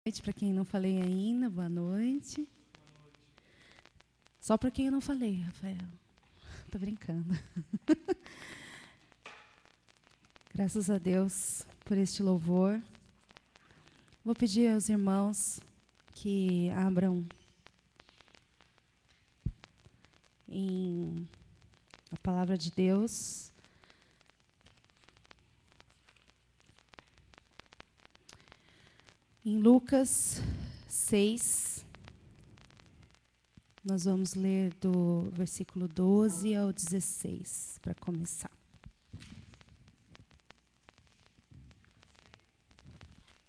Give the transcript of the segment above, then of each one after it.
Noite para quem não falei ainda, boa noite. Só para quem eu não falei, Rafael. Tô brincando. Graças a Deus por este louvor. Vou pedir aos irmãos que abram em a palavra de Deus. Em Lucas 6, nós vamos ler do versículo 12 ao 16, para começar.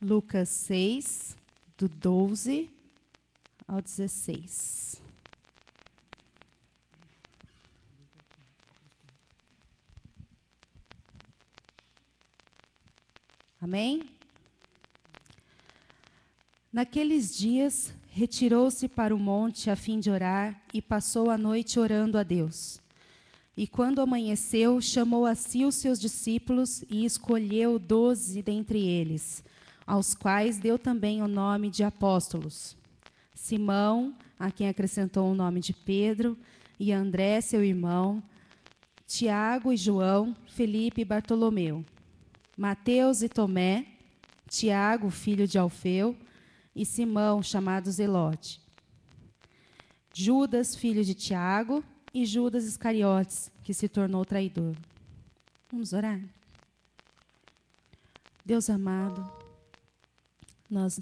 Lucas 6, do 12 ao 16. Amém? Naqueles dias, retirou-se para o monte a fim de orar e passou a noite orando a Deus. E quando amanheceu, chamou a si os seus discípulos e escolheu 12 dentre eles, aos quais deu também o nome de apóstolos. Simão, a quem acrescentou o nome de Pedro, e André, seu irmão, Tiago e João, Felipe e Bartolomeu, Mateus e Tomé, Tiago, filho de Alfeu, e Simão, chamado Zelote, Judas, filho de Tiago, e Judas Iscariotes, que se tornou traidor. Vamos orar? Deus amado, nós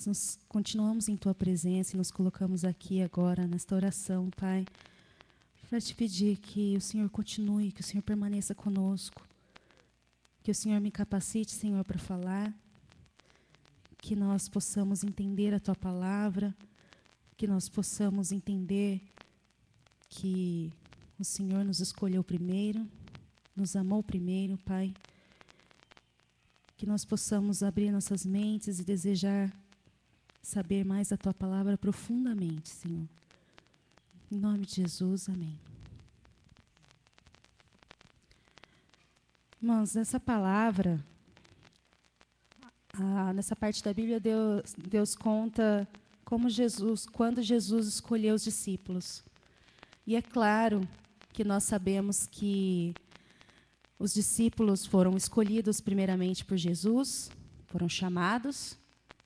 continuamos em Tua presença e nos colocamos aqui agora, nesta oração, Pai, para te pedir que o Senhor continue, que o Senhor permaneça conosco, que o Senhor me capacite, Senhor, para falar, que nós possamos entender a Tua palavra, que nós possamos entender que o Senhor nos escolheu primeiro, nos amou primeiro, Pai. Que nós possamos abrir nossas mentes e desejar saber mais da Tua palavra profundamente, Senhor. Em nome de Jesus, amém. Irmãos, nessa palavra, nessa parte da Bíblia, Deus conta quando Jesus escolheu os discípulos. E é claro que nós sabemos que os discípulos foram escolhidos primeiramente por Jesus, foram chamados,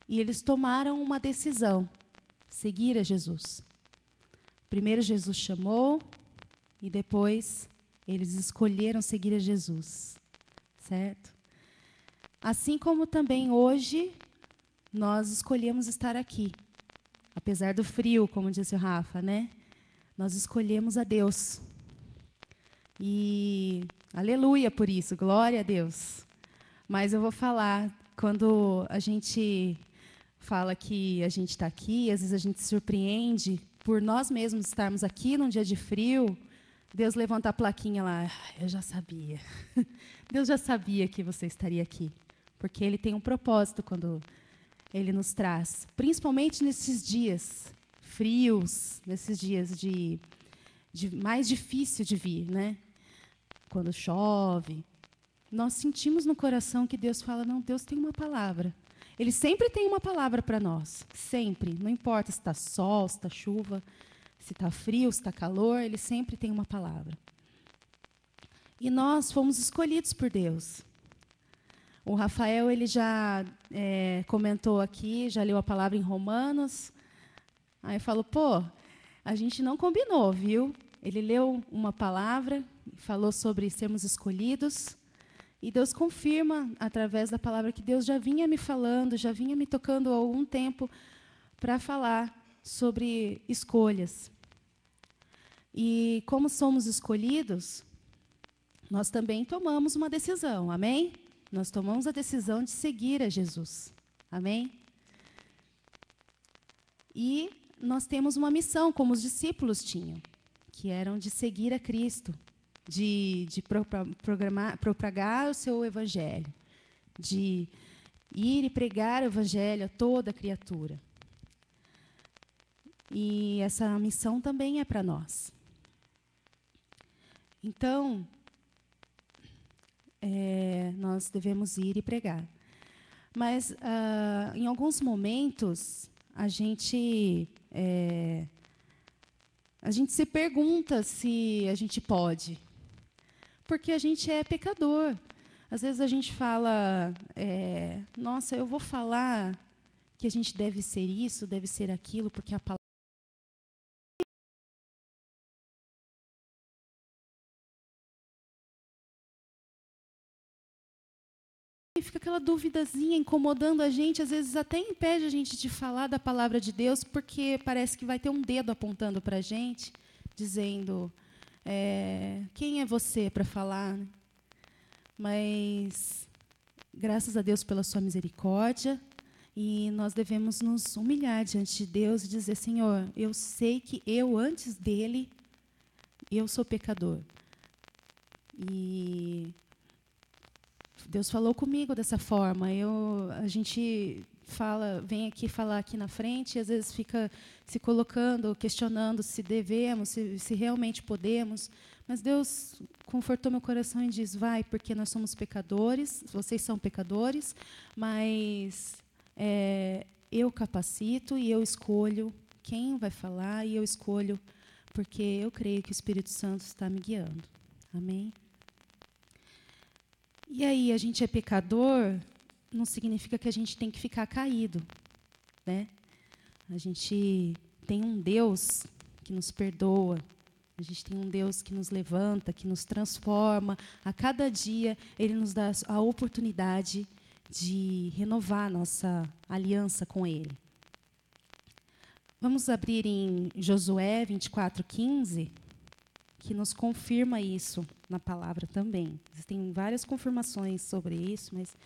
e eles tomaram uma decisão, seguir a Jesus. Primeiro Jesus chamou, e depois eles escolheram seguir a Jesus, certo? Assim como também hoje, nós escolhemos estar aqui. Apesar do frio, como disse o Rafa, né? Nós escolhemos a Deus. E aleluia por isso, glória a Deus. Mas eu vou falar, quando a gente fala que a gente está aqui, às vezes a gente se surpreende por nós mesmos estarmos aqui num dia de frio, Deus levanta a plaquinha lá, eu já sabia. Deus já sabia que você estaria aqui. Porque Ele tem um propósito quando Ele nos traz. Principalmente nesses dias frios, nesses dias de mais difícil de vir, né? Quando chove. Nós sentimos no coração que Deus fala, não, Deus tem uma palavra. Ele sempre tem uma palavra para nós. Sempre. Não importa se está sol, se está chuva, se está frio, se está calor, Ele sempre tem uma palavra. E nós fomos escolhidos por Deus. O Rafael, ele já comentou aqui, já leu a palavra em Romanos. Aí falou, pô, a gente não combinou, viu? Ele leu uma palavra, falou sobre sermos escolhidos. E Deus confirma, através da palavra que Deus já vinha me falando, já vinha me tocando há algum tempo para falar sobre escolhas. E como somos escolhidos, nós também tomamos uma decisão, amém? Nós tomamos a decisão de seguir a Jesus. Amém? E nós temos uma missão, como os discípulos tinham, que eram de seguir a Cristo, de propagar o seu evangelho, de ir e pregar o evangelho a toda criatura. E essa missão também é para nós. Então, nós devemos ir e pregar. Mas, em alguns momentos, a gente se pergunta se a gente pode, porque a gente é pecador. Às vezes a gente fala, nossa, eu vou falar que a gente deve ser isso, deve ser aquilo, porque a palavra e fica aquela duvidazinha incomodando a gente, às vezes até impede a gente de falar da palavra de Deus, porque parece que vai ter um dedo apontando para a gente, dizendo, quem é você para falar? Mas, graças a Deus pela sua misericórdia, e nós devemos nos humilhar diante de Deus e dizer, Senhor, eu sei que eu, antes dele, eu sou pecador. E Deus falou comigo dessa forma. A gente vem aqui falar aqui na frente, e às vezes fica se colocando, questionando se devemos, se realmente podemos. Mas Deus confortou meu coração e diz, vai, porque nós somos pecadores, vocês são pecadores, mas eu capacito e eu escolho quem vai falar, e eu escolho porque eu creio que o Espírito Santo está me guiando. Amém? E aí, a gente é pecador, não significa que a gente tem que ficar caído, né? A gente tem um Deus que nos perdoa, a gente tem um Deus que nos levanta, que nos transforma. A cada dia, Ele nos dá a oportunidade de renovar a nossa aliança com Ele. Vamos abrir em Josué 24:15, que nos confirma isso na palavra também. Existem várias confirmações sobre isso, mas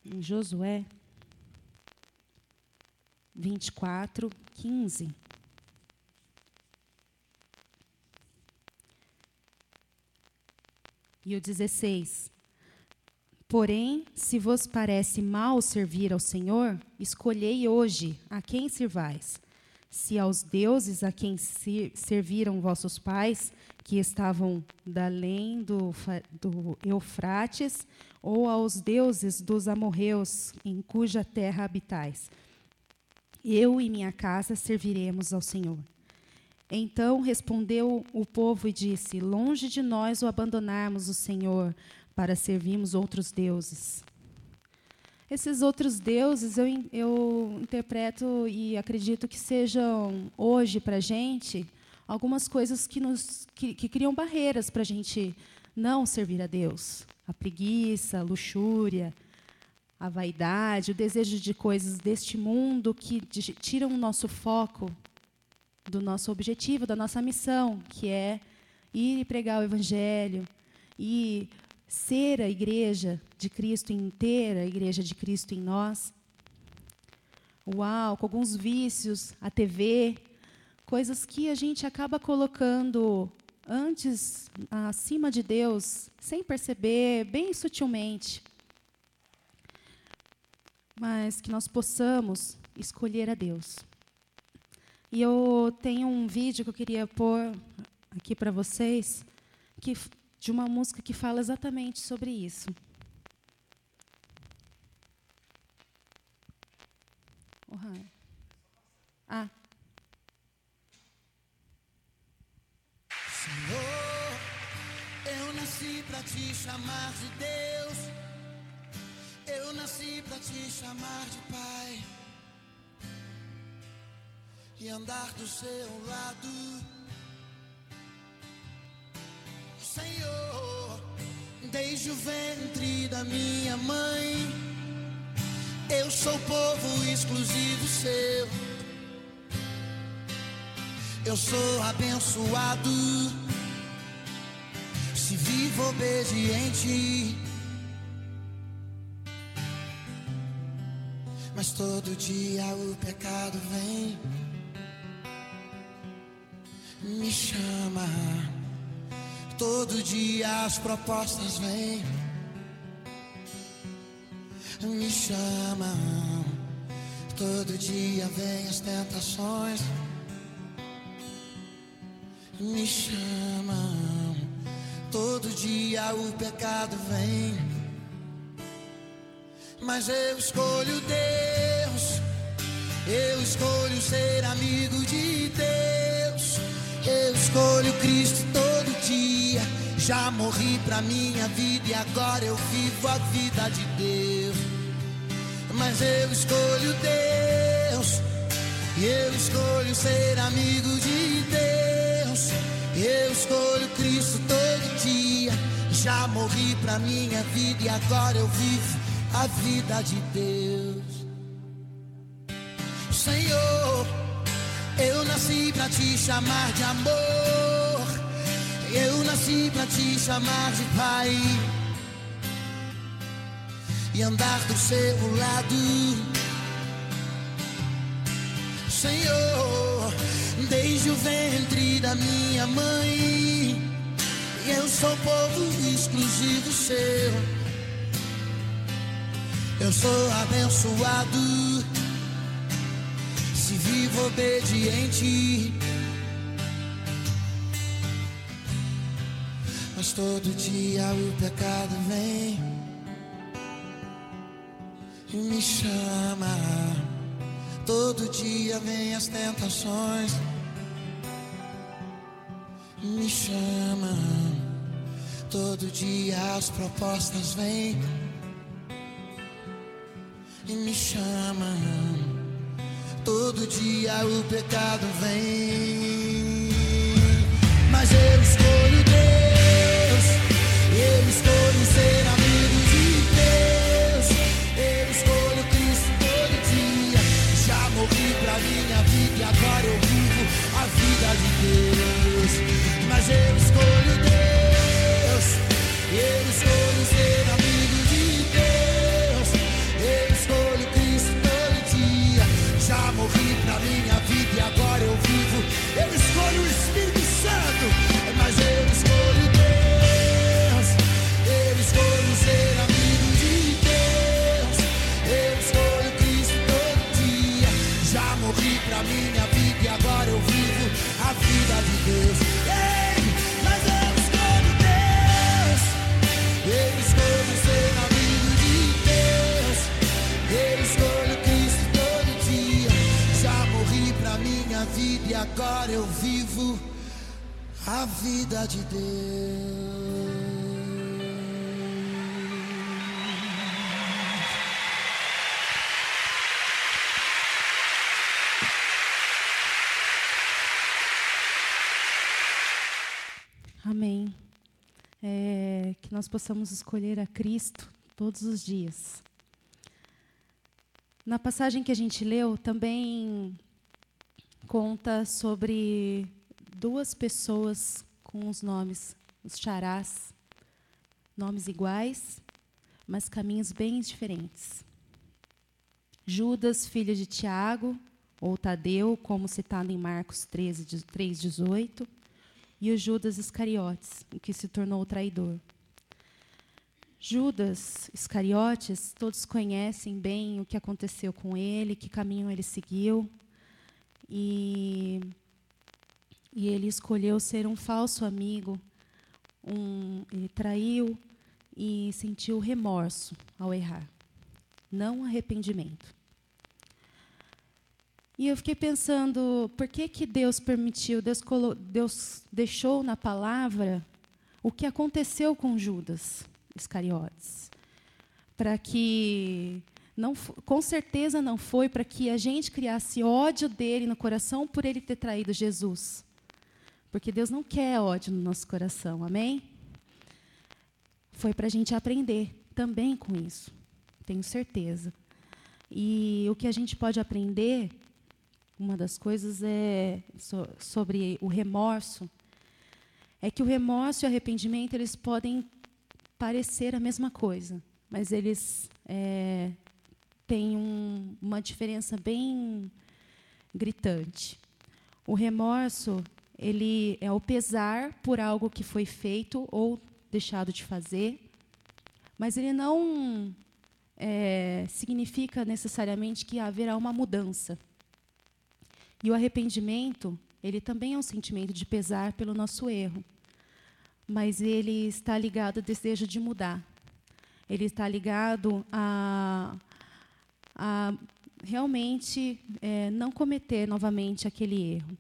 em Josué 24:15. E o 16. Porém, se vos parece mal servir ao Senhor, escolhei hoje a quem sirvais. Se aos deuses a quem serviram vossos pais, que estavam da além do Eufrates, ou aos deuses dos amorreus, em cuja terra habitais. Eu e minha casa serviremos ao Senhor. Então respondeu o povo e disse, longe de nós o abandonarmos o Senhor, para servirmos outros deuses. Esses outros deuses eu interpreto e acredito que sejam, hoje, para a gente, algumas coisas que criam barreiras para a gente não servir a Deus. A preguiça, a luxúria, a vaidade, o desejo de coisas deste mundo que tiram o nosso foco do nosso objetivo, da nossa missão, que é ir e pregar o Evangelho e ser a igreja de Cristo inteira, a igreja de Cristo em nós. O álcool, alguns vícios, a TV, coisas que a gente acaba colocando antes, acima de Deus, sem perceber, bem sutilmente. Mas que nós possamos escolher a Deus. E eu tenho um vídeo que eu queria pôr aqui para vocês, de uma música que fala exatamente sobre isso. Senhor, eu nasci para te chamar de Deus, eu nasci para te chamar de Pai e andar do seu lado. Senhor, desde o ventre da minha mãe, eu sou povo exclusivo seu. Eu sou abençoado se vivo obediente, mas todo dia o pecado vem, me chama. Todo dia as propostas vêm, me chamam. Todo dia vem as tentações, me chamam. Todo dia o pecado vem, mas eu escolho Deus, Eu escolho ser amigo de Deus. Eu escolho Cristo todo dia. Já morri pra minha vida e agora eu vivo a vida de Deus. Mas eu escolho Deus. Eu escolho ser amigo de Deus. Eu escolho Cristo todo dia. Já morri pra minha vida e agora eu vivo a vida de Deus. Senhor, eu nasci pra te chamar de amor. Eu nasci pra te chamar de Pai e andar do seu lado. Senhor, desde o ventre da minha mãe, eu sou povo exclusivo seu. Eu sou abençoado se vivo obediente. Mas todo dia o pecado vem e me chama. Todo dia vem as tentações e me chama. Todo dia as propostas vêm e me chama. Todo dia o pecado vem. Mas eu escolho Deus. Eu escolho ser amigo de Deus. Eu escolho Cristo todo dia. Já morri pra minha vida e agora eu vivo a vida de Deus. Mas eu escolho Deus. Eu escolho ser amigo de Deus. Eu escolho Cristo todo dia. Já morri pra minha vida e agora eu vivo. Eu escolho o Espírito Santo. Mas eu escolho Deus. Eu escolho ser amigo de Deus. Eu escolho Cristo todo dia. Já morri pra minha vida e agora eu vivo a vida de Deus. Ei, mas eu escolho Deus. Eu escolho ser amigo de Deus. Eu escolho Cristo todo dia. Já morri pra minha vida e agora eu vivo a vida de Deus. Amém. Que nós possamos escolher a Cristo todos os dias. Na passagem que a gente leu, também conta sobre duas pessoas com os nomes, os xarás, nomes iguais, mas caminhos bem diferentes. Judas, filho de Tiago, ou Tadeu, como citado em Marcos 3:18, e o Judas Iscariotes, o que se tornou o traidor. Judas Iscariotes, todos conhecem bem o que aconteceu com ele, que caminho ele seguiu, e ele escolheu ser um falso amigo, ele traiu e sentiu remorso ao errar, não arrependimento. E eu fiquei pensando, por que Deus permitiu, Deus deixou na palavra o que aconteceu com Judas Iscariotes? Para que, com certeza não foi para que a gente criasse ódio dele no coração por ele ter traído Jesus. Porque Deus não quer ódio no nosso coração, amém? Foi para a gente aprender também com isso, tenho certeza. E o que a gente pode aprender, uma das coisas sobre o remorso, é que o remorso e o arrependimento, eles podem parecer a mesma coisa, mas eles têm uma diferença bem gritante. O remorso, ele é o pesar por algo que foi feito ou deixado de fazer, mas ele não significa necessariamente que haverá uma mudança. E o arrependimento, ele também é um sentimento de pesar pelo nosso erro, mas ele está ligado ao desejo de mudar. Ele está ligado a realmente não cometer novamente aquele erro.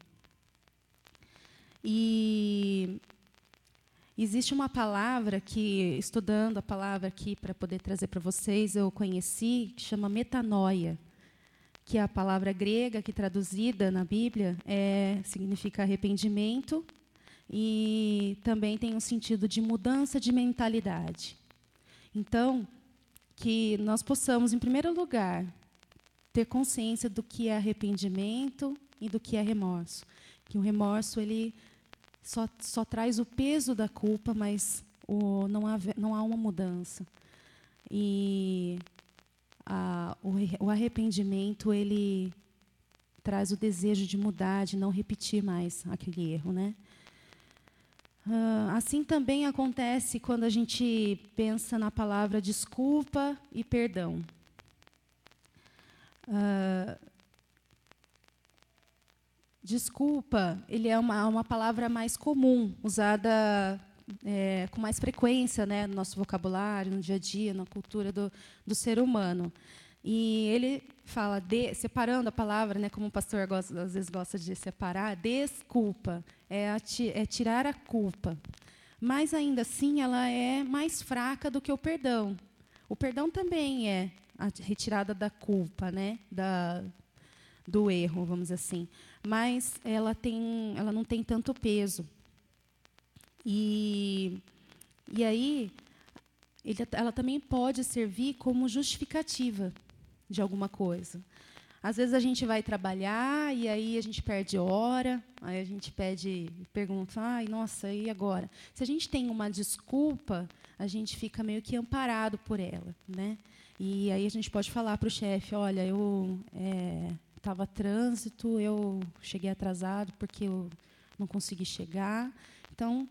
E existe uma palavra que, estudando a palavra aqui para poder trazer para vocês, eu conheci, que chama metanoia, que é a palavra grega que, traduzida na Bíblia, significa arrependimento e também tem um sentido de mudança de mentalidade. Então, que nós possamos, em primeiro lugar, ter consciência do que é arrependimento e do que é remorso. Que o remorso ele só traz o peso da culpa, mas não há uma mudança. E o arrependimento ele traz o desejo de mudar, de não repetir mais aquele erro, né? Assim também acontece quando a gente pensa na palavra desculpa e perdão. Desculpa, ele é uma palavra mais comum, usada com mais frequência, né, no nosso vocabulário, no dia a dia, na cultura do ser humano. E ele fala, separando a palavra, né, como o pastor às vezes gosta de separar, desculpa, é tirar a culpa. Mas, ainda assim, ela é mais fraca do que o perdão. O perdão também é a retirada da culpa, né, do erro, vamos dizer assim. Mas ela não tem tanto peso. E aí, ela também pode servir como justificativa de alguma coisa. Às vezes a gente vai trabalhar e aí a gente perde hora, aí a gente pergunta, ai, nossa, e agora? Se a gente tem uma desculpa, a gente fica meio que amparado por ela, né? E aí a gente pode falar para o chefe, olha, eu estava trânsito, eu cheguei atrasado porque eu não consegui chegar. Então,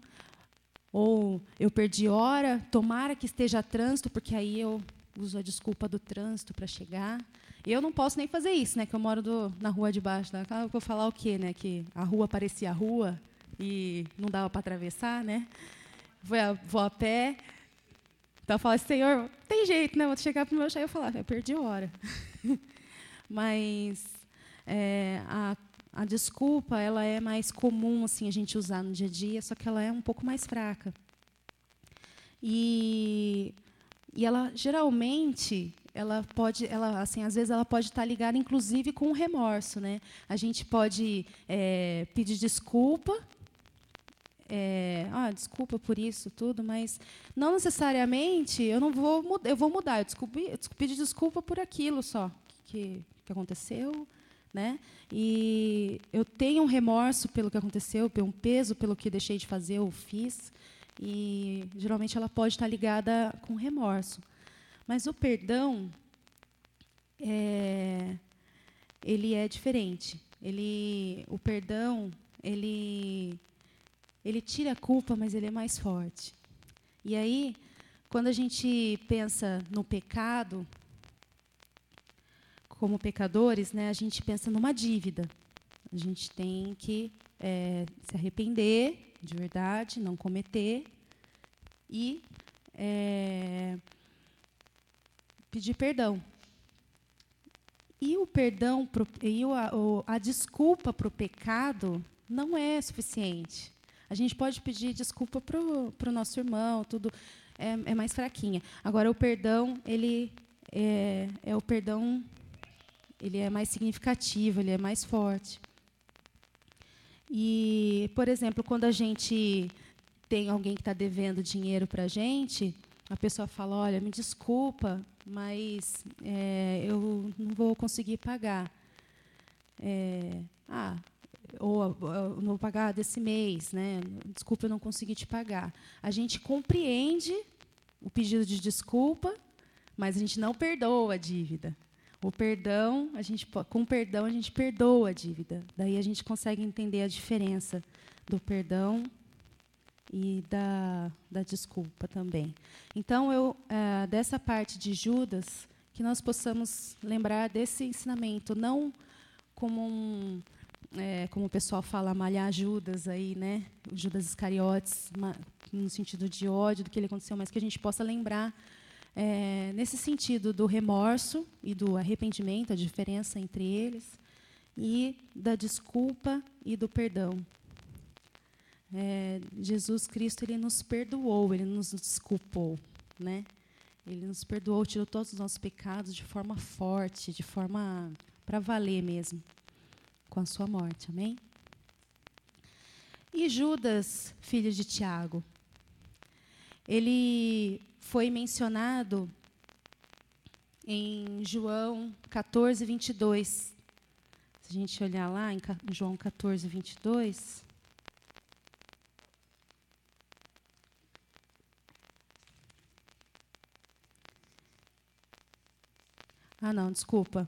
ou eu perdi hora, tomara que esteja trânsito, porque aí eu uso a desculpa do trânsito para chegar. Eu não posso nem fazer isso, né? Que eu moro na rua de baixo. Né? Eu vou falar o quê, né? Que a rua parecia a rua e não dava para atravessar, né? Vou a pé. Então eu falo, Senhor, tem jeito, né? Vou chegar para o meu chefe e falar, eu perdi hora. Mas a desculpa, ela é mais comum assim a gente usar no dia a dia, só que ela é um pouco mais fraca. E ela geralmente assim, às vezes ela pode estar ligada, inclusive, com o remorso, né? A gente pode pedir desculpa, desculpa por isso tudo, mas não necessariamente eu vou mudar. Eu pedir desculpa por aquilo só que aconteceu, né? E eu tenho um remorso pelo que aconteceu, um peso pelo que deixei de fazer ou fiz. E geralmente ela pode estar ligada com remorso. Mas o perdão, ele é diferente. O perdão, ele tira a culpa, mas ele é mais forte. E aí, quando a gente pensa no pecado, como pecadores, né, a gente pensa numa dívida. A gente tem que se arrepender de verdade, não cometer e pedir perdão. E o perdão a desculpa para o pecado não é suficiente. A gente pode pedir desculpa para o nosso irmão, tudo é mais fraquinha. Agora o perdão ele é mais significativo, ele é mais forte. E, por exemplo, quando a gente tem alguém que está devendo dinheiro para a gente pessoa fala, olha, me desculpa, mas eu não vou conseguir pagar. Ou eu não vou pagar desse mês, né? Desculpa, eu não consegui te pagar. A gente compreende o pedido de desculpa, mas a gente não perdoa a dívida. Com o perdão, a gente perdoa a dívida. Daí a gente consegue entender a diferença do perdão e da desculpa também. Então, dessa parte de Judas, que nós possamos lembrar desse ensinamento, não como como o pessoal fala, malhar Judas, aí, né? Judas Iscariotes, no sentido de ódio do que ele aconteceu, mas que a gente possa lembrar nesse sentido do remorso e do arrependimento, a diferença entre eles, e da desculpa e do perdão. Jesus Cristo, ele nos perdoou, ele nos desculpou, né? Ele nos perdoou, tirou todos os nossos pecados de forma forte, de forma para valer mesmo, com a sua morte, amém? E Judas, filho de Tiago, ele foi mencionado em João 14, 22. Se a gente olhar lá em João 14, 22... Ah, não, desculpa.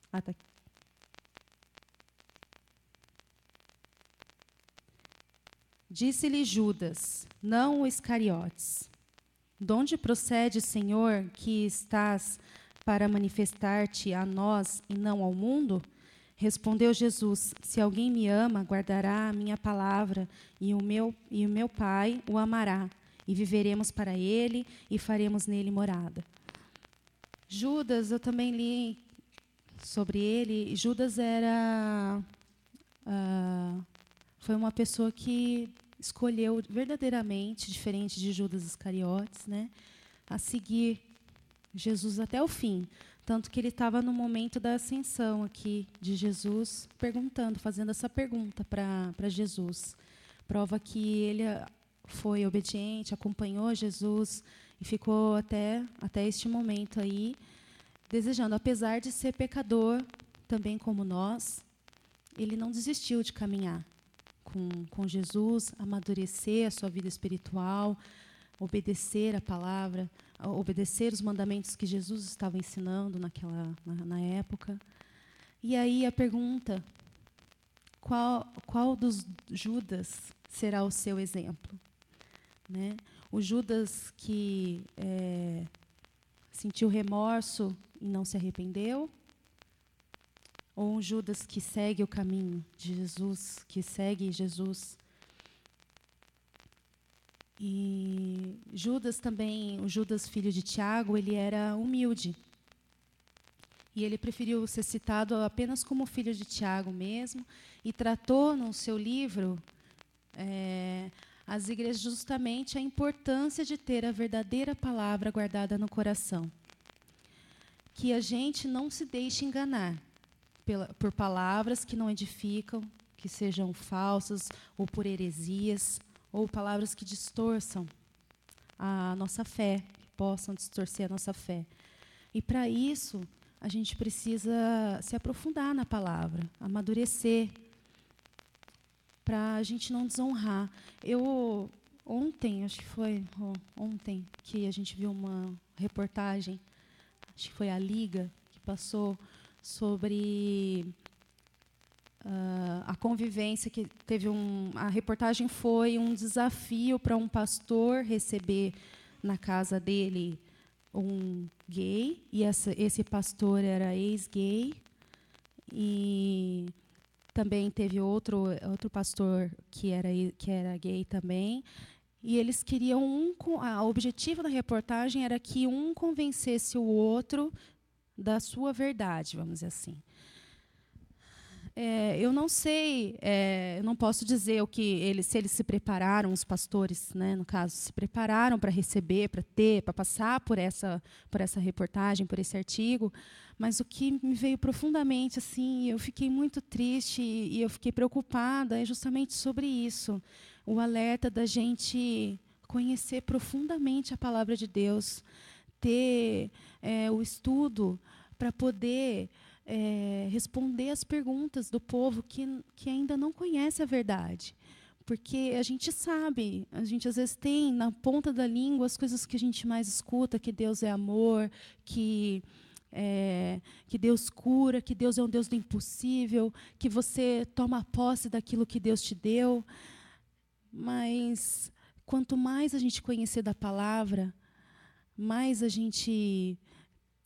Tá aqui. Disse-lhe Judas, não o Iscariotes: de onde procede, Senhor, que estás para manifestar-te a nós e não ao mundo? Respondeu Jesus, se alguém me ama, guardará a minha palavra, e o meu Pai o amará, e viveremos para ele, e faremos nele morada. Judas, eu também li sobre ele. Judas foi uma pessoa que escolheu verdadeiramente, diferente de Judas Iscariotes, né, a seguir Jesus até o fim. Tanto que ele estava no momento da ascensão aqui de Jesus, fazendo essa pergunta para Jesus. Prova que ele foi obediente, acompanhou Jesus e ficou até este momento aí, desejando, apesar de ser pecador, também como nós, ele não desistiu de caminhar com Jesus, amadurecer a sua vida espiritual, obedecer a palavra, obedecer os mandamentos que Jesus estava ensinando na época. E aí a pergunta, qual dos Judas será o seu exemplo? Né? O Judas que sentiu remorso e não se arrependeu? Ou um Judas que segue o caminho de Jesus, que segue Jesus? E Judas também, o Judas filho de Tiago, ele era humilde. E ele preferiu ser citado apenas como filho de Tiago mesmo, e tratou no seu livro as igrejas justamente a importância de ter a verdadeira palavra guardada no coração. Que a gente não se deixe enganar por palavras que não edificam, que sejam falsas, ou por heresias, ou palavras que distorçam a nossa fé, que possam distorcer a nossa fé. E, para isso, a gente precisa se aprofundar na palavra, amadurecer, para a gente não desonrar. Ontem, acho que foi ontem, que a gente viu uma reportagem, acho que foi a Liga, que passou sobre a convivência, que teve a reportagem foi um desafio para um pastor receber na casa dele um gay, e esse pastor era ex-gay, e também teve outro pastor que era gay também, e eles queriam o objetivo da reportagem era que um convencesse o outro da sua verdade, vamos dizer assim. Eu não sei, eu não posso dizer se eles se prepararam, os pastores, né, no caso, se prepararam para receber, para passar por essa reportagem, por esse artigo, mas o que me veio profundamente, assim, eu fiquei muito triste e eu fiquei preocupada, é justamente sobre isso, o alerta da gente conhecer profundamente a palavra de Deus, ter o estudo para poder responder as perguntas do povo que ainda não conhece a verdade. Porque a gente sabe, a gente às vezes tem na ponta da língua as coisas que a gente mais escuta, que Deus é amor, que Deus cura, que Deus é um Deus do impossível, que você toma posse daquilo que Deus te deu. Mas quanto mais a gente conhecer da palavra, mais a gente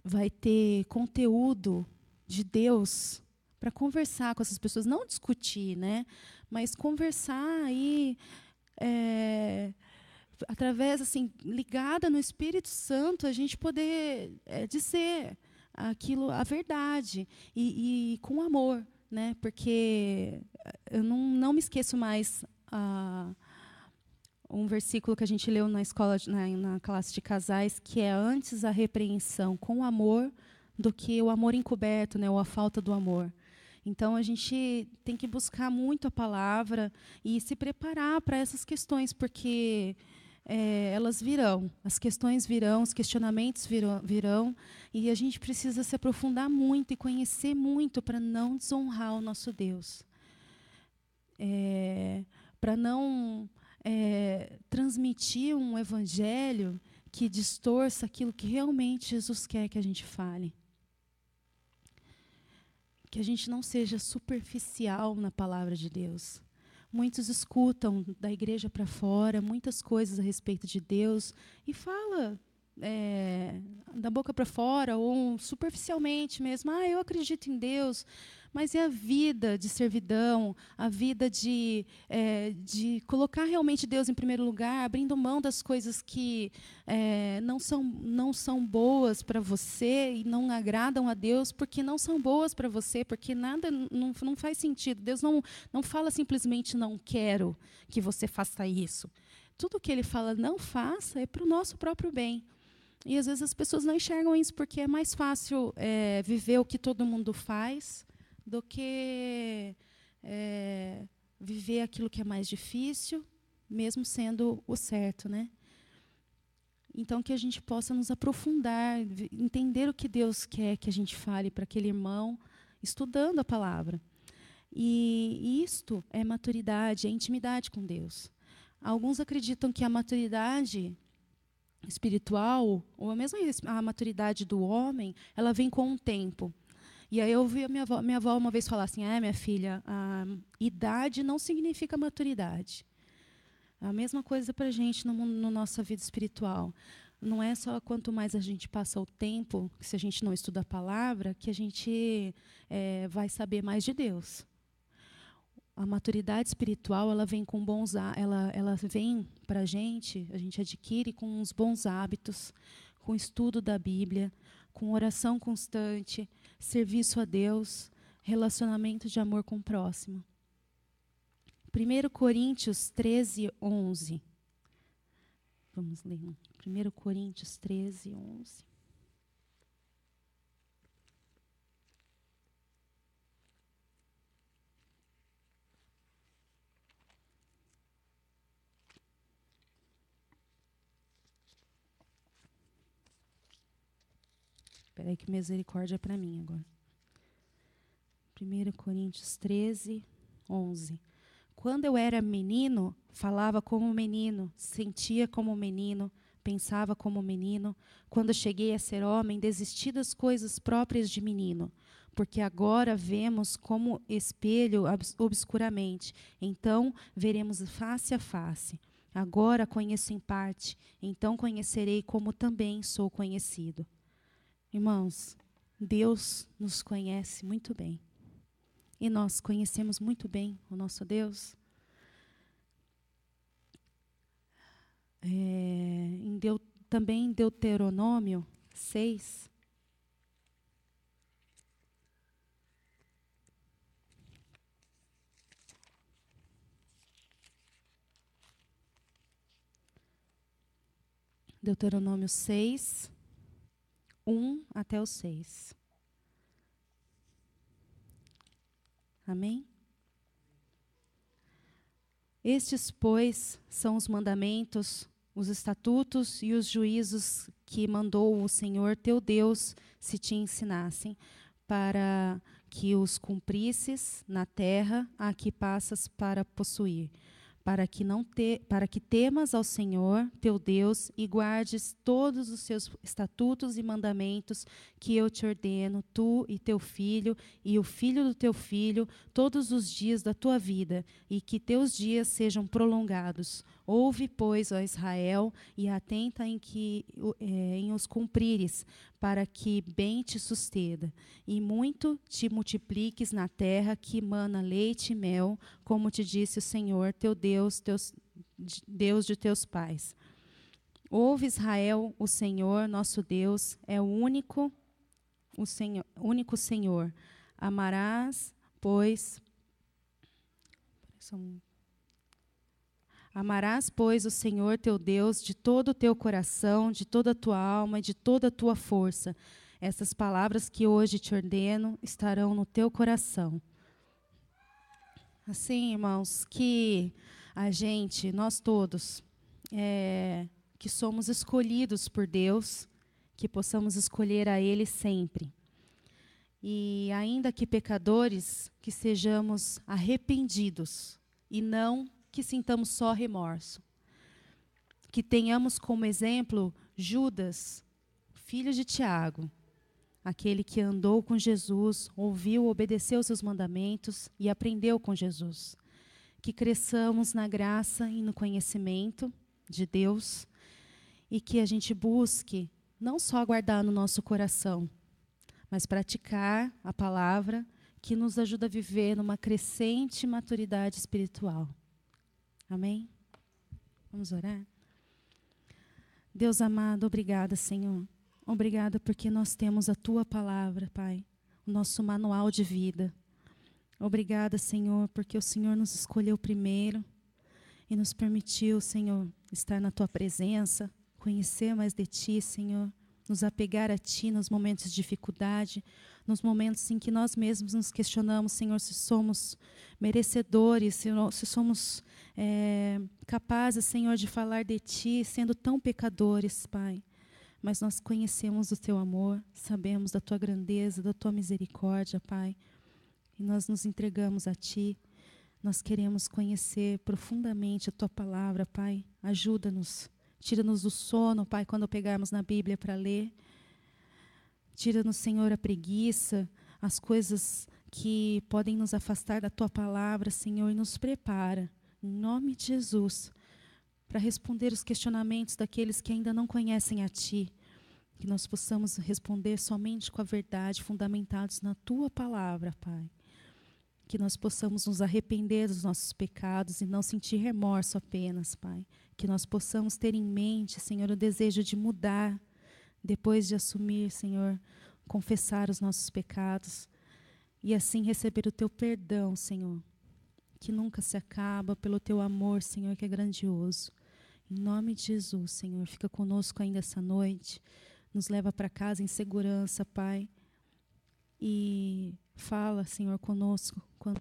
vai ter conteúdo de Deus para conversar com essas pessoas, não discutir, né? mas conversar aí, através, assim, ligada no Espírito Santo, a gente poder dizer aquilo, a verdade, e com amor, né? Porque eu não me esqueço mais um versículo que a gente leu na escola, na classe de casais, que é antes a repreensão com amor do que o amor encoberto, né? Ou a falta do amor. Então, a gente tem que buscar muito a palavra e se preparar para essas questões, porque elas virão, as questões virão, os questionamentos virão, e a gente precisa se aprofundar muito e conhecer muito para não desonrar o nosso Deus. Para não transmitir um evangelho que distorça aquilo que realmente Jesus quer que a gente fale. Que a gente não seja superficial na palavra de Deus. Muitos escutam da igreja para fora muitas coisas a respeito de Deus e fala da boca para fora ou superficialmente mesmo, eu acredito em Deus, mas e a vida de servidão, a vida de colocar realmente Deus em primeiro lugar, abrindo mão das coisas que não são boas para você e não agradam a Deus, porque não são boas para você, porque nada não faz sentido. Deus não fala simplesmente não quero que você faça isso. Tudo que Ele fala não faça é para o nosso próprio bem. E às vezes as pessoas não enxergam isso porque é mais fácil viver o que todo mundo faz do que viver aquilo que é mais difícil, mesmo sendo o certo, né? Então, que a gente possa nos aprofundar, entender o que Deus quer que a gente fale para aquele irmão, estudando a palavra. E isto é maturidade, é intimidade com Deus. Alguns acreditam que a maturidade espiritual, ou mesmo a maturidade do homem, ela vem com o tempo. E aí eu ouvi a minha avó uma vez falar assim, minha filha, a idade não significa maturidade. A mesma coisa para a gente na nossa vida espiritual. Não é só quanto mais a gente passa o tempo, se a gente não estuda a palavra, que a gente vai saber mais de Deus. A maturidade espiritual, ela vem com ela vem para a gente adquire com uns bons hábitos, com estudo da Bíblia, com oração constante, serviço a Deus, relacionamento de amor com o próximo. 1 Coríntios 13, 11. Vamos ler. 1 Coríntios 13, 11. Espera aí que misericórdia é para mim agora. 1 Coríntios 13, 11. Quando eu era menino, falava como menino, sentia como menino, pensava como menino. Quando cheguei a ser homem, desisti das coisas próprias de menino, porque agora vemos como espelho obscuramente. Então veremos face a face. Agora conheço em parte, então conhecerei como também sou conhecido. Irmãos, Deus nos conhece muito bem. E nós conhecemos muito bem o nosso Deus. Também em Deuteronômio 6. Deuteronômio 6, 1 até o 6. Amém? Estes, pois, são os mandamentos, os estatutos e os juízos que mandou o Senhor teu Deus se te ensinassem, para que os cumprisses na terra a que passas para possuir, para que temas ao Senhor teu Deus e guardes todos os seus estatutos e mandamentos que eu te ordeno, tu e teu filho e o filho do teu filho, todos os dias da tua vida, e que teus dias sejam prolongados. Ouve, pois, ó Israel, e atenta em os cumprires, para que bem te suceda, e muito te multipliques na terra que mana leite e mel, como te disse o Senhor, teu Deus, Deus de teus pais. Ouve, Israel, o Senhor, nosso Deus, é o único Senhor. Amarás, pois... Amarás, pois, o Senhor teu Deus de todo o teu coração, de toda a tua alma e de toda a tua força. Essas palavras que hoje te ordeno estarão no teu coração. Assim, irmãos, que a gente, nós todos, que somos escolhidos por Deus, que possamos escolher a Ele sempre. E ainda que pecadores, que sejamos arrependidos e não que sintamos só remorso. Que tenhamos como exemplo Judas, filho de Tiago, aquele que andou com Jesus, ouviu, obedeceu seus mandamentos e aprendeu com Jesus. Que cresçamos na graça e no conhecimento de Deus e que a gente busque não só guardar no nosso coração, mas praticar a palavra que nos ajuda a viver numa crescente maturidade espiritual. Amém? Vamos orar? Deus amado, obrigada, Senhor. Obrigada porque nós temos a Tua palavra, Pai, o nosso manual de vida. Obrigada, Senhor, porque o Senhor nos escolheu primeiro e nos permitiu, Senhor, estar na Tua presença, conhecer mais de Ti, Senhor, nos apegar a Ti nos momentos de dificuldade, nos momentos em que nós mesmos nos questionamos, Senhor, se somos merecedores, se somos capazes, Senhor, de falar de Ti, sendo tão pecadores, Pai. Mas nós conhecemos o Teu amor, sabemos da Tua grandeza, da Tua misericórdia, Pai. E nós nos entregamos a Ti. Nós queremos conhecer profundamente a Tua palavra, Pai. Ajuda-nos. Tira-nos do sono, Pai, quando pegarmos na Bíblia para ler. Tira-nos, Senhor, a preguiça, as coisas que podem nos afastar da Tua palavra, Senhor, e nos prepara, em nome de Jesus, para responder os questionamentos daqueles que ainda não conhecem a Ti. Que nós possamos responder somente com a verdade, fundamentados na Tua palavra, Pai. Que nós possamos nos arrepender dos nossos pecados e não sentir remorso apenas, Pai. Que nós possamos ter em mente, Senhor, o desejo de mudar, depois de assumir, Senhor, confessar os nossos pecados e assim receber o Teu perdão, Senhor, que nunca se acaba, pelo Teu amor, Senhor, que é grandioso. Em nome de Jesus, Senhor, fica conosco ainda essa noite, nos leva para casa em segurança, Pai, e fala, Senhor, conosco quando